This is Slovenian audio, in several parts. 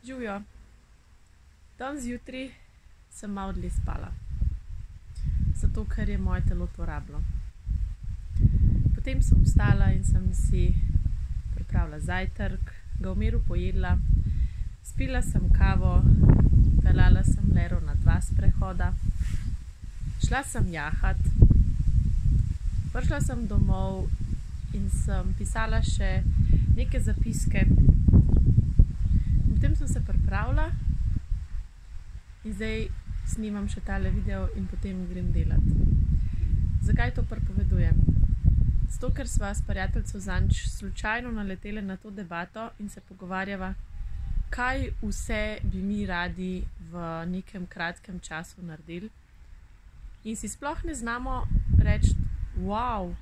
Živjo. Danes zjutraj sem malo dlje spala, zato ker je moje telo to rabilo. Potem sem vstala in sem si pripravila zajtrk, ga v miru pojedla, spila sem kavo, peljala sem Lero na 2 sprehoda, šla sem jahat, prišla sem domov in sem pisala še neke zapiske. Potem sem se pripravila in zdaj snimam še tale video in potem grem delat. Zakaj to pripovedujem? Zato, ker sva s prijateljico zadnjič slučajno naletele na to debato in se pogovarjava, kaj vse bi mi radi v nekem kratkem času naredili. In si sploh ne znamo reči, wow,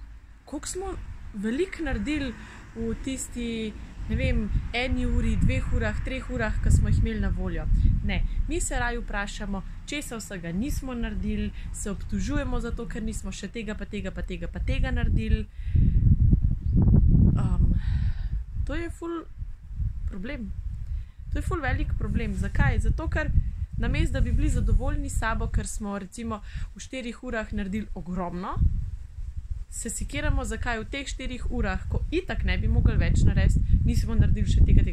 koliko smo veliko naredili v tisti, ne vem, 1 uri, 2 urah, 3 urah, ki smo jih imeli na voljo. Ne, mi se raje vprašamo, česa vsega nismo naredili, se obtožujemo zato, ker nismo še tega, pa tega, pa tega, pa tega naredili. To je ful problem. To je ful velik problem. Zakaj? Zato, ker namesto, da bi bili zadovoljni s sabo, ker smo recimo v 4 urah naredili ogromno, se sikiramo, zakaj v teh 4 urah, ko itak ne bi mogli več narediti, nismo naredili še tega.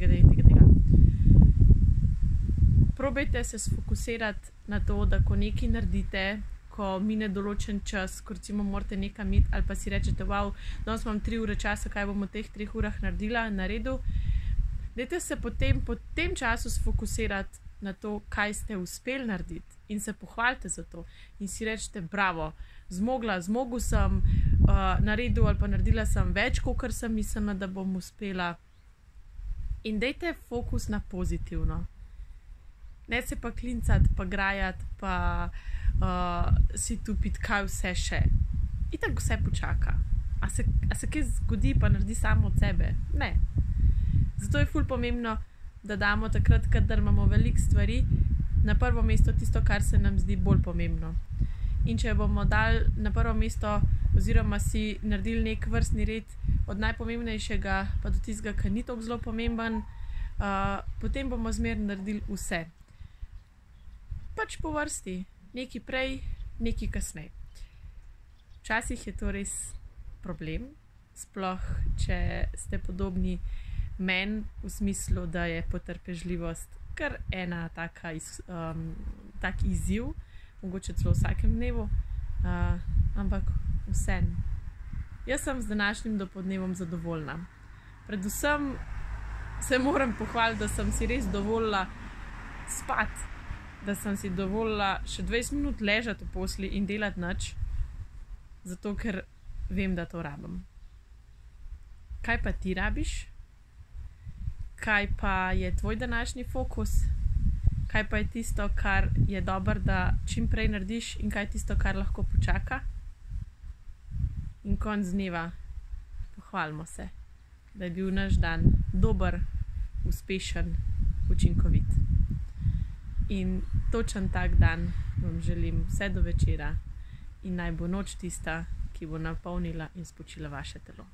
Probajte se sfokusirati na to, da ko nekaj naredite, ko mine določen čas, ko recimo morate nekam iti, ali pa si rečete, wow, danes imam 3 ure časa, kaj bom v teh 3 urah naredil. Dajte se potem po tem času sfokusirati na to, kaj ste uspeli narediti in se pohvalite za to. In si rečete, bravo, zmogel sem, naredil ali pa naredila sem več, kakor sem mislila, da bom uspela. In dajte fokus na pozitivno. Ne se pa klincati, pa grajati, pa si tupiti, kaj vse še. Itak vse počaka. A se kaj zgodi, pa naredi samo od sebe? Ne. Zato je ful pomembno, da damo takrat, kadar imamo veliko stvari, na prvo mesto tisto, kar se nam zdi bolj pomembno. In če bomo dali na prvo mesto oziroma si naredili nek vrstni red od najpomembnejšega pa do tistega, ki ni tako zelo pomemben, potem bomo zmeraj naredili vse. Pač po vrsti. Nekaj prej, nekaj kasneje. Včasih je to res problem, sploh če ste podobni meni v smislu, da je potrpežljivost kar ena tak izziv, mogoče celo v vsakem dnevu, ampak vseeno. Jaz sem z današnjim dopoldnevom zadovoljna. Predvsem se moram pohvaliti, da sem si res dovolila spati, da sem si dovolila še 20 minut ležati v posli in delati nič, zato ker vem, da to rabim. Kaj pa ti rabiš? Kaj pa je tvoj današnji fokus? Kaj pa je tisto, kar je dobro, da čim prej narediš in kaj je tisto, kar lahko počaka? In konec dneva pohvalimo se, da je bil naš dan dober, uspešen, učinkovit. In točen tak dan vam želim vse do večera in naj bo noč tista, ki bo napolnila in spočila vaše telo.